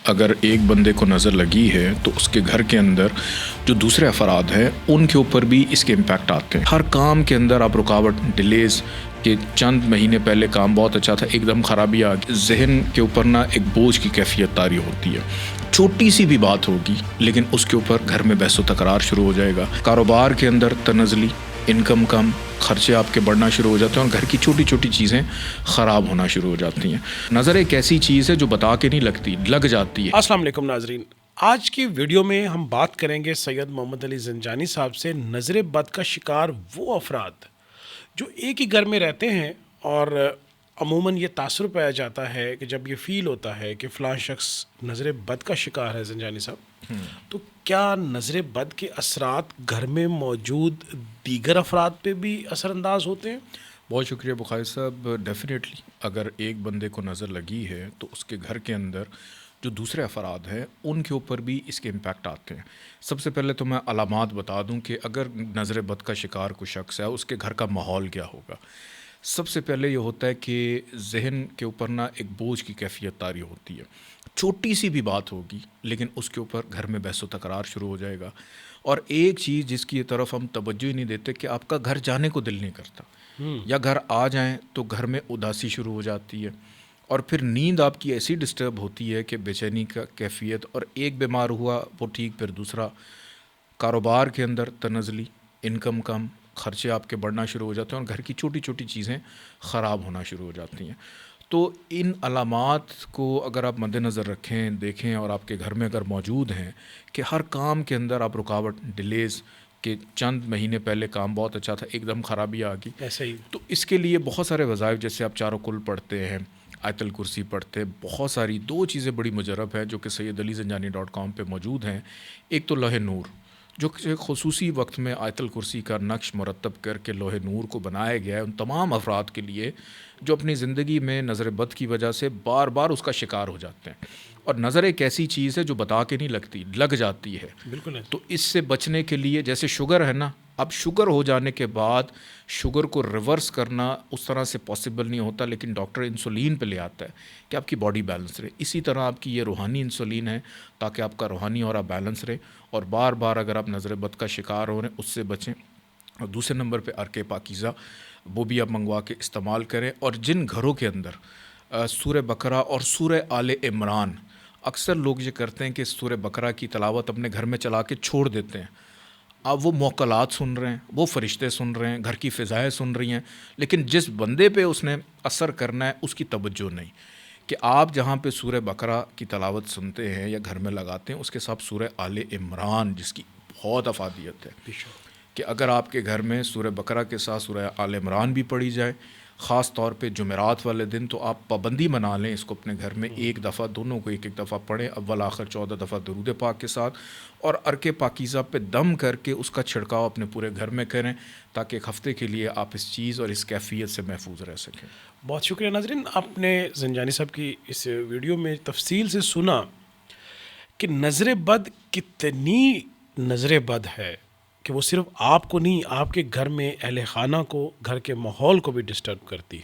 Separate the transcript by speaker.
Speaker 1: اگر ایک بندے کو نظر لگی ہے تو اس کے گھر کے اندر جو دوسرے افراد ہیں ان کے اوپر بھی اس کے امپیکٹ آتے ہیں. ہر کام کے اندر آپ رکاوٹ، ڈیلیز کہ چند مہینے پہلے کام بہت اچھا تھا، ایک دم خرابی آ گئی، ذہن کے اوپر نا ایک بوجھ کی کیفیت طاری ہوتی ہے. چھوٹی سی بھی بات ہوگی لیکن اس کے اوپر گھر میں بحث و تکرار شروع ہو جائے گا. کاروبار کے اندر تنزلی، انکم کم، خرچے آپ کے بڑھنا شروع ہو جاتے ہیں اور گھر کی چھوٹی چھوٹی چیزیں خراب ہونا شروع ہو جاتی ہیں. نظر ایک ایسی چیز ہے جو بتا کے نہیں لگتی، لگ جاتی ہے.
Speaker 2: السلام علیکم ناظرین، آج کی ویڈیو میں ہم بات کریں گے سید محمد علی زنجانی صاحب سے نظر بد کا شکار وہ افراد جو ایک ہی گھر میں رہتے ہیں اور عموماً یہ تاثر پایا جاتا ہے کہ جب یہ فیل ہوتا ہے کہ فلاں شخص نظر بد کا شکار ہے زنجانی صاحب، تو کیا نظر بد کے اثرات گھر میں موجود دیگر افراد پہ بھی اثر انداز ہوتے ہیں؟
Speaker 1: بہت شکریہ بخاری صاحب. ڈیفینیٹلی اگر ایک بندے کو نظر لگی ہے تو اس کے گھر کے اندر جو دوسرے افراد ہیں ان کے اوپر بھی اس کے امپیکٹ آتے ہیں. سب سے پہلے تو میں علامات بتا دوں کہ اگر نظر بد کا شکار کوئی شخص ہے اس کے گھر کا ماحول کیا ہوگا. سب سے پہلے یہ ہوتا ہے کہ ذہن کے اوپر نا ایک بوجھ کی کیفیت طاری ہوتی ہے. چھوٹی سی بھی بات ہوگی لیکن اس کے اوپر گھر میں بحث و تکرار شروع ہو جائے گا. اور ایک چیز جس کی طرف ہم توجہ ہی نہیں دیتے کہ آپ کا گھر جانے کو دل نہیں کرتا، یا گھر آ جائیں تو گھر میں اداسی شروع ہو جاتی ہے. اور پھر نیند آپ کی ایسی ڈسٹرب ہوتی ہے کہ بے چینی کا کیفیت، اور ایک بیمار ہوا وہ ٹھیک پھر دوسرا. کاروبار کے اندر تنزلی، انکم کم، خرچے آپ کے بڑھنا شروع ہو جاتے ہیں اور گھر کی چھوٹی چھوٹی چیزیں خراب ہونا شروع ہو جاتی ہیں. تو ان علامات کو اگر آپ مد نظر رکھیں، دیکھیں، اور آپ کے گھر میں اگر موجود ہیں کہ ہر کام کے اندر آپ رکاوٹ، ڈیلیز کہ چند مہینے پہلے کام بہت اچھا تھا، ایک دم خرابی آ گئی،
Speaker 2: ایسے ہی
Speaker 1: تو اس کے لیے بہت سارے وظائف، جیسے آپ چاروں کل پڑھتے ہیں، آیت الکرسی پڑھتے ہیں. بہت ساری دو چیزیں بڑی مجرب ہیں جو کہ سیدعلیزنجانی.com پہ موجود ہیں. ایک تو لوح نور، جو کہ خصوصی وقت میں آیت الکرسی کا نقش مرتب کر کے لوح نور کو بنایا گیا ہے ان تمام افراد کے لیے جو اپنی زندگی میں نظر بد کی وجہ سے بار بار اس کا شکار ہو جاتے ہیں. اور نظر ایک ایسی چیز ہے جو بتا کے نہیں لگتی، لگ جاتی ہے.
Speaker 2: بالکل ہے.
Speaker 1: تو اس سے بچنے کے لیے، جیسے شوگر ہے نا، اب شوگر ہو جانے کے بعد شوگر کو ریورس کرنا اس طرح سے پاسبل نہیں ہوتا، لیکن ڈاکٹر انسولین پہ لے آتا ہے کہ آپ کی باڈی بیلنس رہے. اسی طرح آپ کی یہ روحانی انسولین ہے تاکہ آپ کا روحانی اور بیلنس رہے. اور بار بار اگر آپ نظر بد کا شکار ہو رہے ہیں اس سے بچیں. اور دوسرے نمبر پہ عرق پاکیزہ، وہ بھی آپ منگوا کے استعمال کریں. اور جن گھروں کے اندر سورہ بقرہ اور سورہ آل عمران، اکثر لوگ یہ کرتے ہیں کہ سورہ بقرہ کی تلاوت اپنے گھر میں چلا کے چھوڑ دیتے ہیں. اب وہ موکلات سن رہے ہیں، وہ فرشتے سن رہے ہیں، گھر کی فضائیں سن رہی ہیں، لیکن جس بندے پہ اس نے اثر کرنا ہے اس کی توجہ نہیں. کہ آپ جہاں پہ سورہ بقرہ کی تلاوت سنتے ہیں یا گھر میں لگاتے ہیں اس کے ساتھ سورہ آل عمران، جس کی بہت افادیت ہے، کہ اگر آپ کے گھر میں سورہ بقرہ کے ساتھ سورہ آل عمران بھی پڑھی جائے، خاص طور پہ جمعرات والے دن، تو آپ پابندی بنا لیں اس کو اپنے گھر میں ایک دفعہ، دونوں کو ایک ایک دفعہ پڑھیں، اول آخر 14 دفعہ درود پاک کے ساتھ، اور عرق پاکیزہ پہ دم کر کے اس کا چھڑکاؤ اپنے پورے گھر میں کریں تاکہ ایک ہفتے کے لیے آپ اس چیز اور اس کیفیت سے محفوظ رہ سکیں.
Speaker 2: بہت شکریہ ناظرین، آپ نے زنجانی صاحب کی اس ویڈیو میں تفصیل سے سنا کہ نظر بد کتنی نظر بد ہے کہ وہ صرف آپ کو نہیں، آپ کے گھر میں اہل خانہ کو، گھر کے ماحول کو بھی ڈسٹرب کرتی ہے.